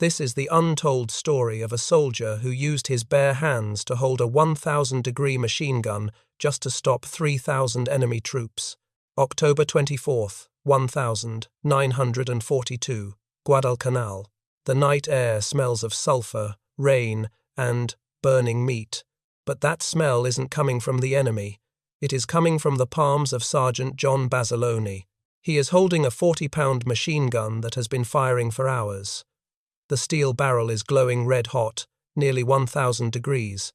This is the untold story of a soldier who used his bare hands to hold a 1,000-degree machine gun just to stop 3,000 enemy troops. October 24th, 1942, Guadalcanal. The night air smells of sulfur, rain, and burning meat. But that smell isn't coming from the enemy. It is coming from the palms of Sergeant John Basilone. He is holding a 40-pound machine gun that has been firing for hours. The steel barrel is glowing red-hot, nearly 1,000 degrees.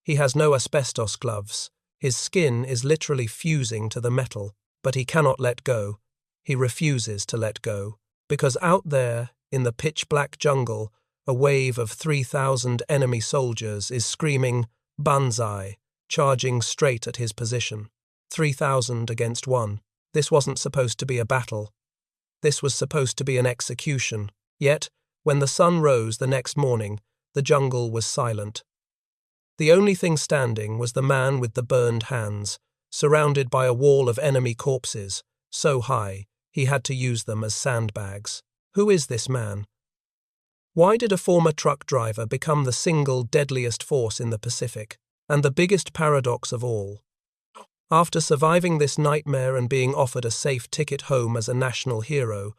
He has no asbestos gloves. His skin is literally fusing to the metal, but he cannot let go. He refuses to let go, because out there, in the pitch-black jungle, a wave of 3,000 enemy soldiers is screaming, "Banzai," charging straight at his position. 3,000 against one. This wasn't supposed to be a battle. This was supposed to be an execution. Yet, when the sun rose the next morning, the jungle was silent. The only thing standing was the man with the burned hands, surrounded by a wall of enemy corpses, so high he had to use them as sandbags. Who is this man? Why did a former truck driver become the single deadliest force in the Pacific? And the biggest paradox of all, after surviving this nightmare and being offered a safe ticket home as a national hero,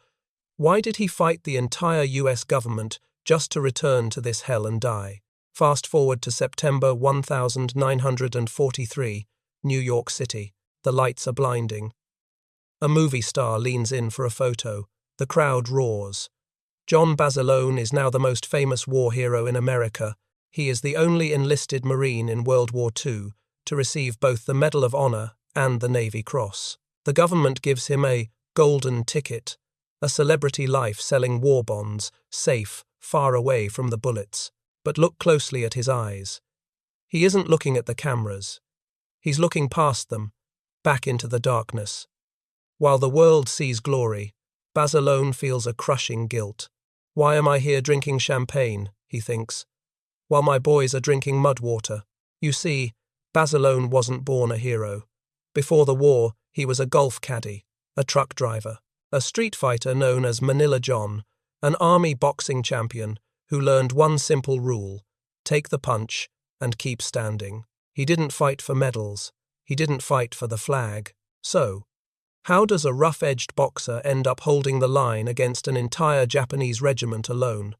why did he fight the entire US government just to return to this hell and die? Fast forward to September 1943, New York City. The lights are blinding. A movie star leans in for a photo. The crowd roars. John Basilone is now the most famous war hero in America. He is the only enlisted Marine in World War II to receive both the Medal of Honor and the Navy Cross. The government gives him a golden ticket, a celebrity life selling war bonds, safe, far away from the bullets. But look closely at his eyes. He isn't looking at the cameras. He's looking past them, back into the darkness. While the world sees glory, Basilone feels a crushing guilt. Why am I here drinking champagne, he thinks, while my boys are drinking mud water? You see, Basilone wasn't born a hero. Before the war, he was a golf caddy, a truck driver, a street fighter known as Manila John, an army boxing champion who learned one simple rule: take the punch and keep standing. He didn't fight for medals. He didn't fight for the flag. So, how does a rough-edged boxer end up holding the line against an entire Japanese regiment alone?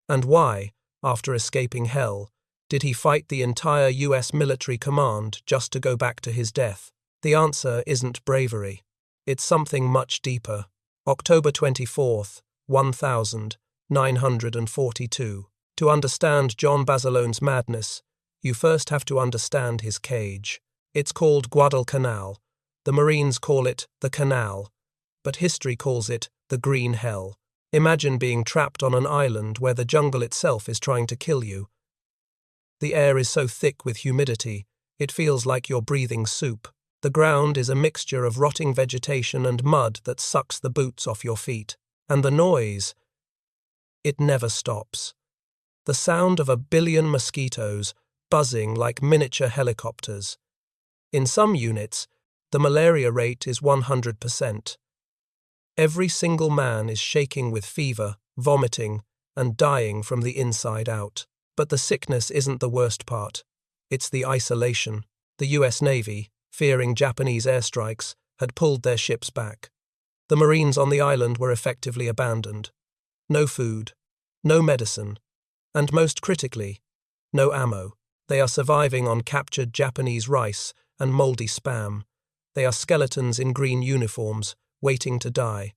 And why, after escaping hell, did he fight the entire US military command just to go back to his death? The answer isn't bravery. It's something much deeper. October 24th, 1942. To understand John Basilone's madness, you first have to understand his cage. It's called Guadalcanal. The Marines call it the Canal, but history calls it the Green Hell. Imagine being trapped on an island where the jungle itself is trying to kill you. The air is so thick with humidity, it feels like you're breathing soup. The ground is a mixture of rotting vegetation and mud that sucks the boots off your feet. And the noise, it never stops. The sound of a billion mosquitoes buzzing like miniature helicopters. In some units, the malaria rate is 100%. Every single man is shaking with fever, vomiting, and dying from the inside out. But the sickness isn't the worst part. It's the isolation. The US Navy, fearing Japanese airstrikes, had pulled their ships back. The Marines on the island were effectively abandoned. No food, no medicine, and most critically, no ammo. They are surviving on captured Japanese rice and moldy spam. They are skeletons in green uniforms, waiting to die.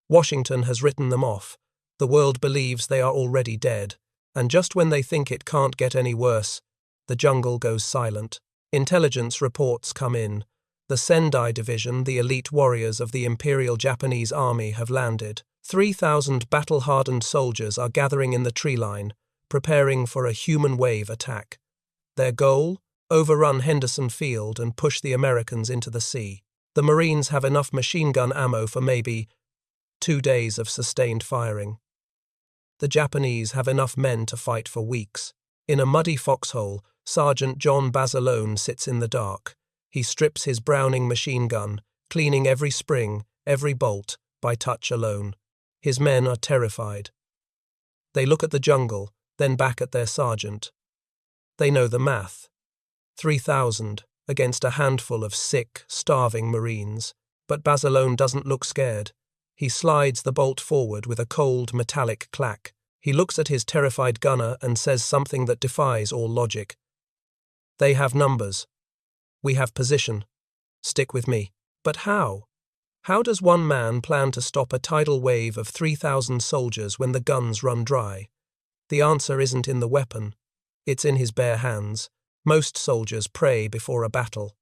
Washington has written them off. The world believes they are already dead. And just when they think it can't get any worse, the jungle goes silent. Intelligence reports come in. The Sendai Division, the elite warriors of the Imperial Japanese Army, have landed. 3,000 battle-hardened soldiers are gathering in the tree line, preparing for a human wave attack. Their goal? Overrun Henderson Field and push the Americans into the sea. The Marines have enough machine gun ammo for maybe 2 days of sustained firing. The Japanese have enough men to fight for weeks. In a muddy foxhole, Sergeant John Basilone sits in the dark. He strips his Browning machine gun, cleaning every spring, every bolt, by touch alone. His men are terrified. They look at the jungle, then back at their sergeant. They know the math. 3,000 against a handful of sick, starving Marines. But Basilone doesn't look scared. He slides the bolt forward with a cold, metallic clack. He looks at his terrified gunner and says something that defies all logic. They have numbers. We have position. Stick with me. But how? How does one man plan to stop a tidal wave of 3,000 soldiers when the guns run dry? The answer isn't in the weapon. It's in his bare hands. Most soldiers pray before a battle.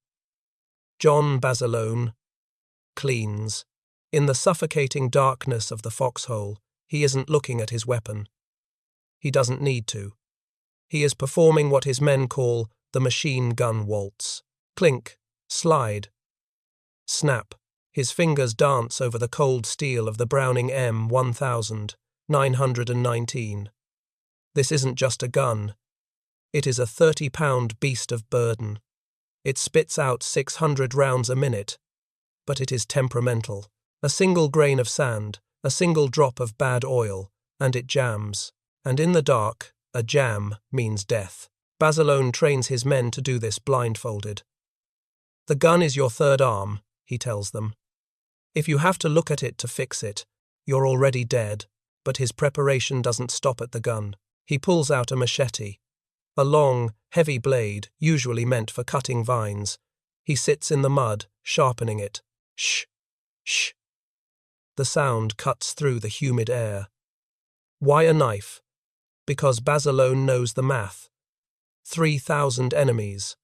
John Basilone cleans. In the suffocating darkness of the foxhole, he isn't looking at his weapon. He doesn't need to. He is performing what his men call the machine gun waltz. Clink, slide, snap. His fingers dance over the cold steel of the Browning M1919. This isn't just a gun. It is a 30-pound beast of burden. It spits out 600 rounds a minute, but it is temperamental. A single grain of sand, a single drop of bad oil, and it jams. And in the dark, a jam means death. Basilone trains his men to do this blindfolded. The gun is your third arm, he tells them. If you have to look at it to fix it, you're already dead. But his preparation doesn't stop at the gun. He pulls out a machete, a long, heavy blade, usually meant for cutting vines. He sits in the mud, sharpening it. Shh, shh. The sound cuts through the humid air. Why a knife? Because Basilone knows the math. 3,000 enemies.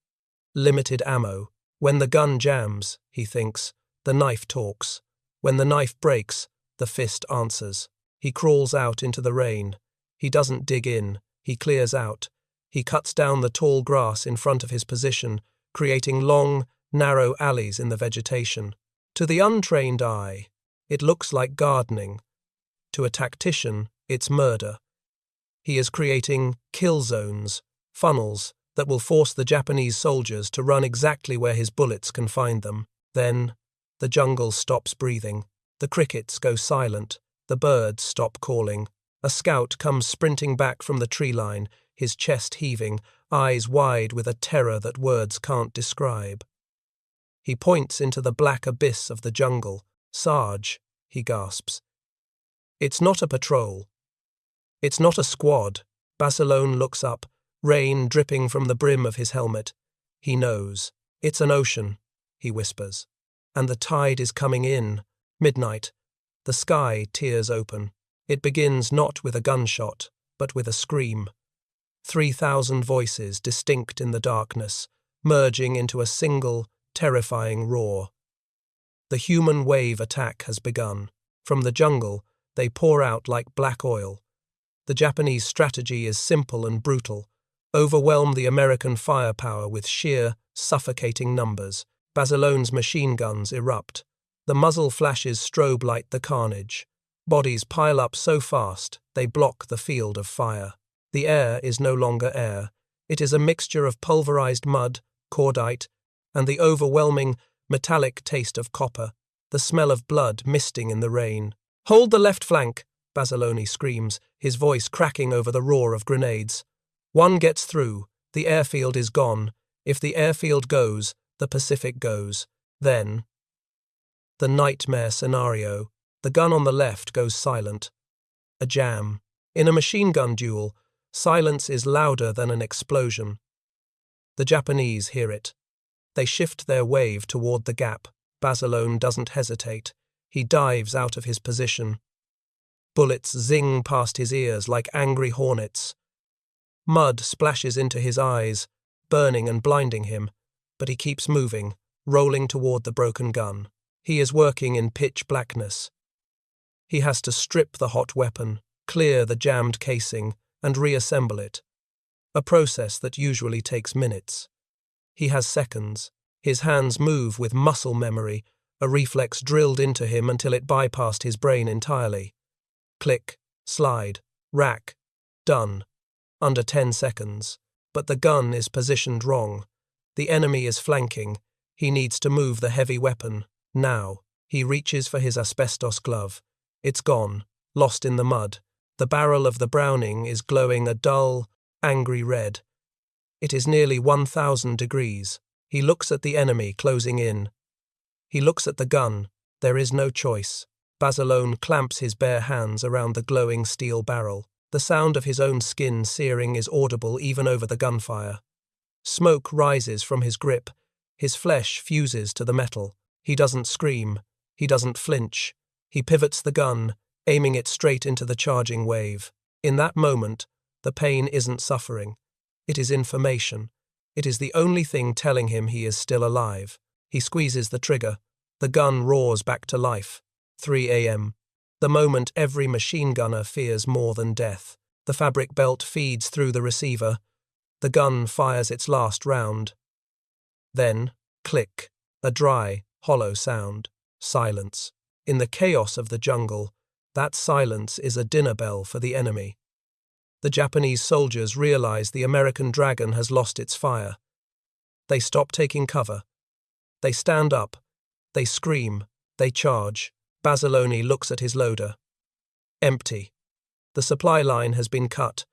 Limited ammo. When the gun jams, he thinks, the knife talks. When the knife breaks, the fist answers. He crawls out into the rain. He doesn't dig in. He clears out. He cuts down the tall grass in front of his position, creating long, narrow alleys in the vegetation. To the untrained eye, it looks like gardening. To a tactician, it's murder. He is creating kill zones, funnels, that will force the Japanese soldiers to run exactly where his bullets can find them. Then, the jungle stops breathing. The crickets go silent. The birds stop calling. A scout comes sprinting back from the tree line, his chest heaving, eyes wide with a terror that words can't describe. He points into the black abyss of the jungle. "Sarge," he gasps. It's not a patrol. It's not a squad. Basilone looks up, rain dripping from the brim of his helmet. He knows. It's an ocean, he whispers. And the tide is coming in. Midnight. The sky tears open. It begins not with a gunshot, but with a scream. 3,000 voices distinct in the darkness, merging into a single, terrifying roar. The human wave attack has begun. From the jungle, they pour out like black oil. The Japanese strategy is simple and brutal. Overwhelm the American firepower with sheer, suffocating numbers. Basilone's machine guns erupt. The muzzle flashes strobe light the carnage. Bodies pile up so fast, they block the field of fire. The air is no longer air. It is a mixture of pulverized mud, cordite, and the overwhelming, metallic taste of copper, the smell of blood misting in the rain. "Hold the left flank," Basilone screams, his voice cracking over the roar of grenades. One gets through, the airfield is gone. If the airfield goes, the Pacific goes. Then, the nightmare scenario. The gun on the left goes silent. A jam. In a machine gun duel, silence is louder than an explosion. The Japanese hear it. They shift their wave toward the gap. Basilone doesn't hesitate. He dives out of his position. Bullets zing past his ears like angry hornets. Mud splashes into his eyes, burning and blinding him, but he keeps moving, rolling toward the broken gun. He is working in pitch blackness. He has to strip the hot weapon, clear the jammed casing, and reassemble it. A process that usually takes minutes. He has seconds. His hands move with muscle memory, a reflex drilled into him until it bypassed his brain entirely. Click, slide, rack, done. Under 10 seconds. But the gun is positioned wrong. The enemy is flanking. He needs to move the heavy weapon. Now. He reaches for his asbestos glove. It's gone, lost in the mud. The barrel of the Browning is glowing a dull, angry red. It is nearly 1,000 degrees. He looks at the enemy closing in. He looks at the gun. There is no choice. Basilone clamps his bare hands around the glowing steel barrel. The sound of his own skin searing is audible even over the gunfire. Smoke rises from his grip. His flesh fuses to the metal. He doesn't scream. He doesn't flinch. He pivots the gun, aiming it straight into the charging wave. In that moment, the pain isn't suffering. It is information. It is the only thing telling him he is still alive. He squeezes the trigger. The gun roars back to life. 3 a.m. The moment every machine gunner fears more than death. The fabric belt feeds through the receiver. The gun fires its last round. Then, click, a dry, hollow sound. Silence. In the chaos of the jungle, that silence is a dinner bell for the enemy. The Japanese soldiers realize the American Dragon has lost its fire. They stop taking cover. They stand up. They scream. They charge. Basilone looks at his loader. Empty. The supply line has been cut.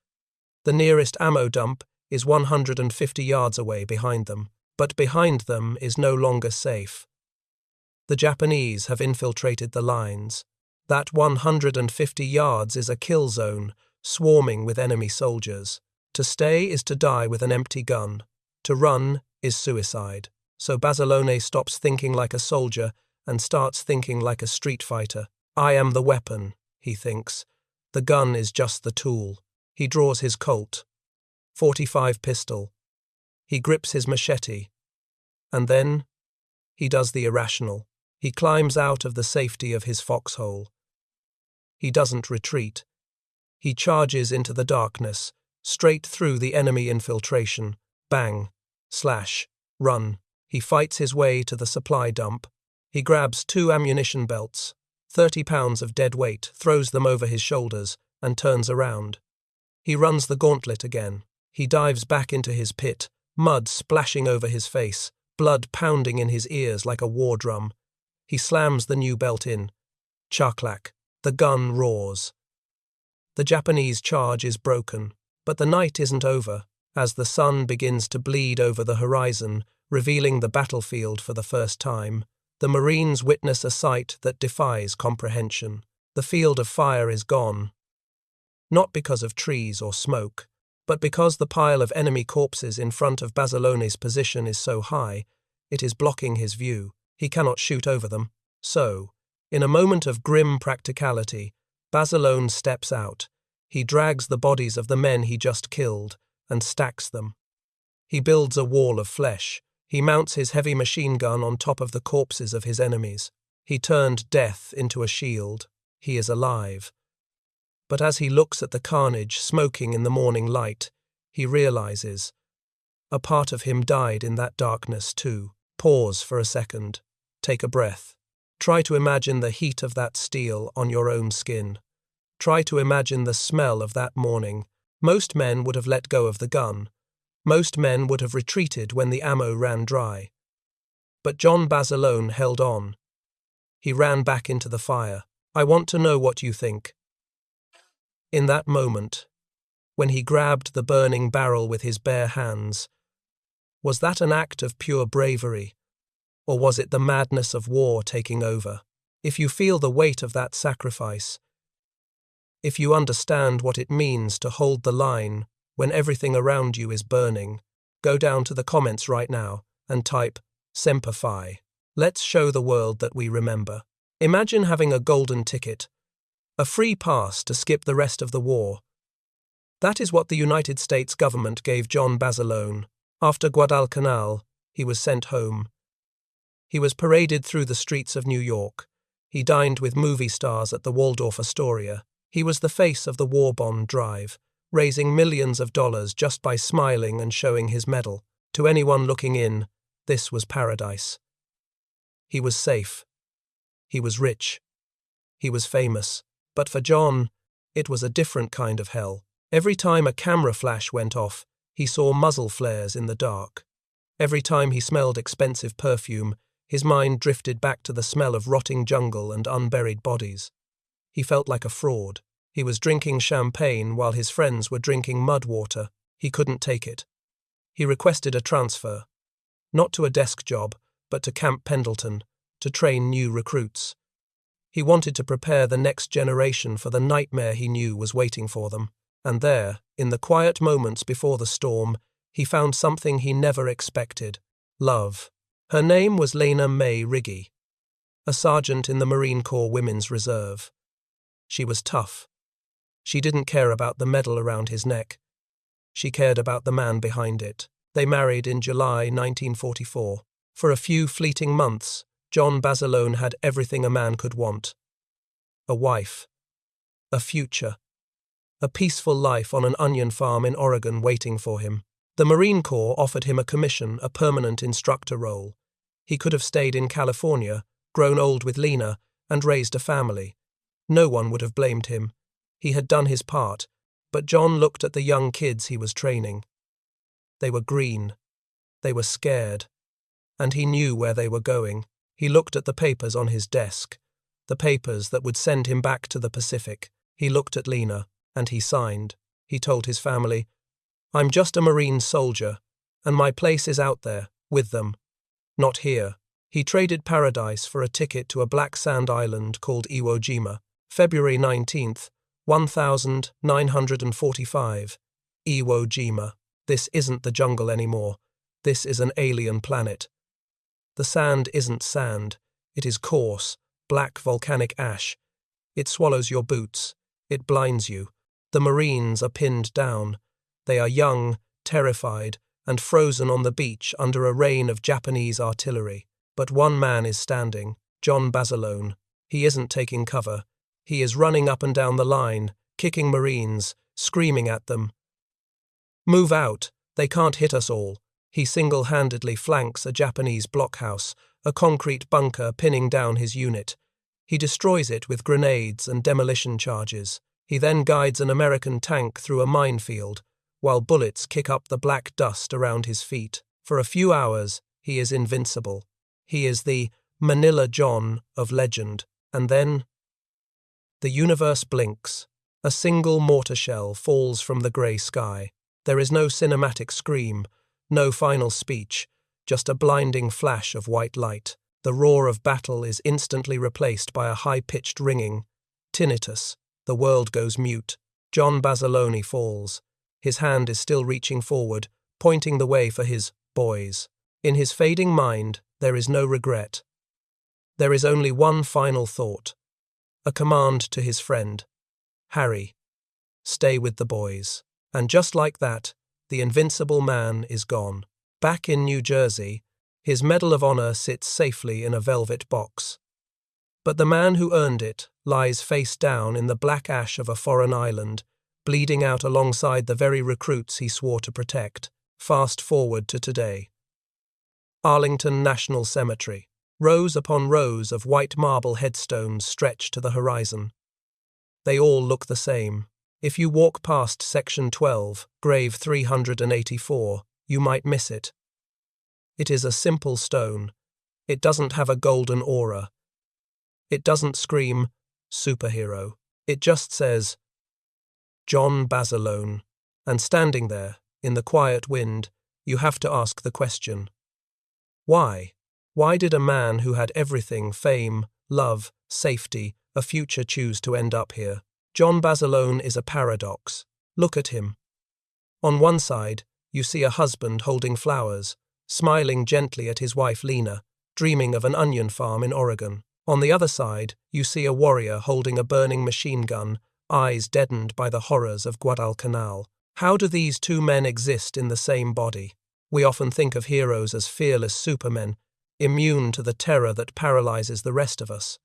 The nearest ammo dump is 150 yards away behind them, but behind them is no longer safe. The Japanese have infiltrated the lines. That 150 yards is a kill zone, swarming with enemy soldiers. To stay is to die with an empty gun. To run is suicide. So Basilone stops thinking like a soldier and starts thinking like a street fighter. I am the weapon, he thinks. The gun is just the tool. He draws his Colt. .45 pistol. He grips his machete. And then he does the irrational. He climbs out of the safety of his foxhole. He doesn't retreat. He charges into the darkness, straight through the enemy infiltration. Bang. Slash. Run. He fights his way to the supply dump. He grabs 2 ammunition belts, 30 pounds of dead weight, throws them over his shoulders, and turns around. He runs the gauntlet again. He dives back into his pit, mud splashing over his face, blood pounding in his ears like a war drum. He slams the new belt in. Chaklak. The gun roars. The Japanese charge is broken, but the night isn't over. As the sun begins to bleed over the horizon, revealing the battlefield for the first time, the Marines witness a sight that defies comprehension. The field of fire is gone. Not because of trees or smoke, but because the pile of enemy corpses in front of Basilone's position is so high, it is blocking his view. He cannot shoot over them. So, in a moment of grim practicality, Basilone steps out. He drags the bodies of the men he just killed and stacks them. He builds a wall of flesh. He mounts his heavy machine gun on top of the corpses of his enemies. He turned death into a shield. He is alive. But as he looks at the carnage smoking in the morning light, he realizes a part of him died in that darkness too. Pause for a second. Take a breath. Try to imagine the heat of that steel on your own skin. Try to imagine the smell of that morning. Most men would have let go of the gun. Most men would have retreated when the ammo ran dry. But John Basilone held on. He ran back into the fire. I want to know what you think. In that moment, when he grabbed the burning barrel with his bare hands, was that an act of pure bravery, or was it the madness of war taking over? If you feel the weight of that sacrifice, if you understand what it means to hold the line when everything around you is burning, go down to the comments right now and type Semper Fi. Let's show the world that we remember. Imagine having a golden ticket, a free pass to skip the rest of the war. That is what the United States government gave John Basilone. After Guadalcanal, he was sent home. He was paraded through the streets of New York. He dined with movie stars at the Waldorf Astoria. He was the face of the war bond drive, raising millions of dollars just by smiling and showing his medal. To anyone looking in, this was paradise. He was safe. He was rich. He was famous. But for John, it was a different kind of hell. Every time a camera flash went off, he saw muzzle flares in the dark. Every time he smelled expensive perfume, his mind drifted back to the smell of rotting jungle and unburied bodies. He felt like a fraud. He was drinking champagne while his friends were drinking mud water. He couldn't take it. He requested a transfer. Not to a desk job, but to Camp Pendleton, to train new recruits. He wanted to prepare the next generation for the nightmare he knew was waiting for them. And there, in the quiet moments before the storm, he found something he never expected: love. Her name was Lena May Riggy, a sergeant in the Marine Corps Women's Reserve. She was tough. She didn't care about the medal around his neck. She cared about the man behind it. They married in July 1944. For a few fleeting months, John Basilone had everything a man could want: a wife, a future, a peaceful life on an onion farm in Oregon waiting for him. The Marine Corps offered him a commission, a permanent instructor role. He could have stayed in California, grown old with Lena, and raised a family. No one would have blamed him. He had done his part, but John looked at the young kids he was training. They were green. They were scared. And he knew where they were going. He looked at the papers on his desk, the papers that would send him back to the Pacific. He looked at Lena, and he signed. He told his family, "I'm just a Marine soldier, and my place is out there, with them. Not here." He traded paradise for a ticket to a black sand island called Iwo Jima. February 19th, 1945. Iwo Jima. This isn't the jungle anymore. This is an alien planet. The sand isn't sand. It is coarse, black volcanic ash. It swallows your boots. It blinds you. The Marines are pinned down. They are young, terrified, and frozen on the beach under a rain of Japanese artillery. But one man is standing, John Basilone. He isn't taking cover. He is running up and down the line, kicking Marines, screaming at them. "Move out! They can't hit us all." He single-handedly flanks a Japanese blockhouse, a concrete bunker pinning down his unit. He destroys it with grenades and demolition charges. He then guides an American tank through a minefield, while bullets kick up the black dust around his feet. For a few hours, he is invincible. He is the Manila John of legend. And then the universe blinks. A single mortar shell falls from the grey sky. There is no cinematic scream, no final speech, just a blinding flash of white light. The roar of battle is instantly replaced by a high-pitched ringing. Tinnitus. The world goes mute. John Basilone falls. His hand is still reaching forward, pointing the way for his boys. In his fading mind, there is no regret. There is only one final thought. A command to his friend. "Harry, stay with the boys." And just like that, the invincible man is gone. Back in New Jersey, his Medal of Honor sits safely in a velvet box. But the man who earned it lies face down in the black ash of a foreign island, bleeding out alongside the very recruits he swore to protect. Fast forward to today. Arlington National Cemetery. Rows upon rows of white marble headstones stretch to the horizon. They all look the same. If you walk past Section 12, Grave 384, you might miss it. It is a simple stone. It doesn't have a golden aura. It doesn't scream, superhero. It just says, John Basilone. And standing there, in the quiet wind, you have to ask the question. Why? Why did a man who had everything, fame, love, safety, a future, choose to end up here? John Basilone is a paradox. Look at him. On one side, you see a husband holding flowers, smiling gently at his wife Lena, dreaming of an onion farm in Oregon. On the other side, you see a warrior holding a burning machine gun, eyes deadened by the horrors of Guadalcanal. How do these two men exist in the same body? We often think of heroes as fearless supermen, immune to the terror that paralyzes the rest of us.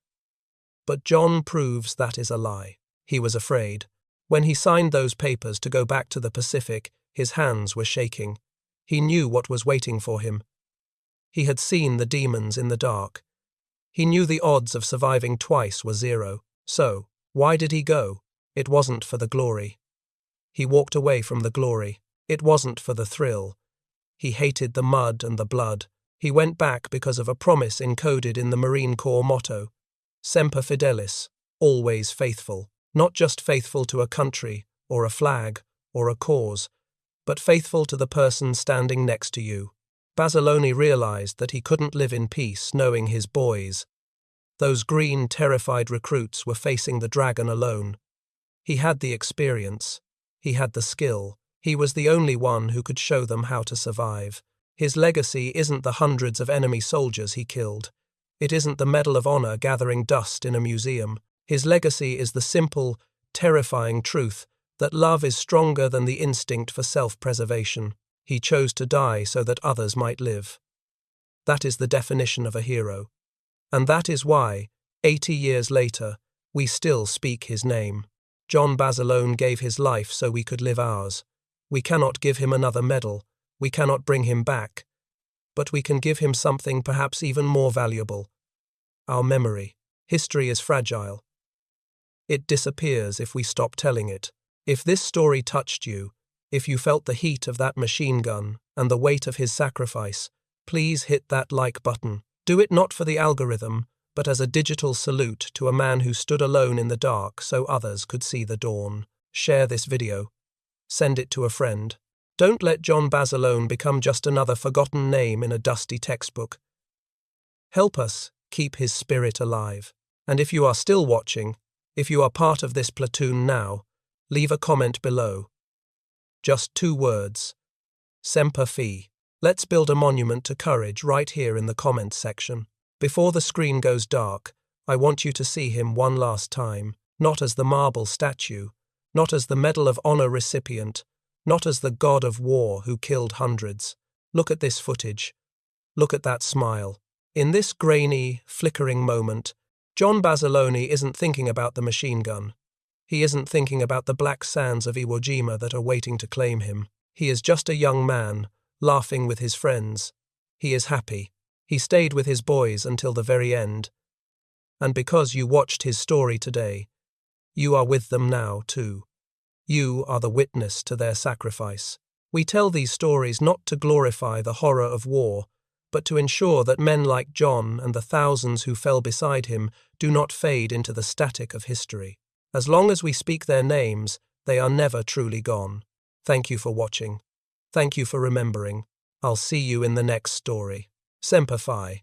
But John proves that is a lie. He was afraid. When he signed those papers to go back to the Pacific, his hands were shaking. He knew what was waiting for him. He had seen the demons in the dark. He knew the odds of surviving twice were 0. So, why did he go? It wasn't for the glory. He walked away from the glory. It wasn't for the thrill. He hated the mud and the blood. He went back because of a promise encoded in the Marine Corps motto, Semper Fidelis, always faithful. Not just faithful to a country, or a flag, or a cause, but faithful to the person standing next to you. Basilone realized that he couldn't live in peace knowing his boys, those green, terrified recruits, were facing the dragon alone. He had the experience. He had the skill. He was the only one who could show them how to survive. His legacy isn't the hundreds of enemy soldiers he killed. It isn't the Medal of Honor gathering dust in a museum. His legacy is the simple, terrifying truth that love is stronger than the instinct for self-preservation. He chose to die so that others might live. That is the definition of a hero. And that is why, 80 years later, we still speak his name. John Basilone gave his life so we could live ours. We cannot give him another medal. We cannot bring him back. But we can give him something perhaps even more valuable. Our memory. History is fragile. It disappears if we stop telling it. If this story touched you, if you felt the heat of that machine gun and the weight of his sacrifice, please hit that like button. Do it not for the algorithm, but as a digital salute to a man who stood alone in the dark so others could see the dawn. Share this video. Send it to a friend. Don't let John Basilone become just another forgotten name in a dusty textbook. Help us keep his spirit alive. And if you are still watching, if you are part of this platoon now, leave a comment below. Just 2 words. Semper Fi. Let's build a monument to courage right here in the comments section. Before the screen goes dark, I want you to see him one last time, not as the marble statue, not as the Medal of Honor recipient, not as the god of war who killed hundreds. Look at this footage. Look at that smile. In this grainy, flickering moment, John Basilone isn't thinking about the machine gun. He isn't thinking about the black sands of Iwo Jima that are waiting to claim him. He is just a young man, laughing with his friends. He is happy. He stayed with his boys until the very end. And because you watched his story today, you are with them now too. You are the witness to their sacrifice. We tell these stories not to glorify the horror of war, but to ensure that men like John and the thousands who fell beside him do not fade into the static of history. As long as we speak their names, they are never truly gone. Thank you for watching. Thank you for remembering. I'll see you in the next story. Semper Fi.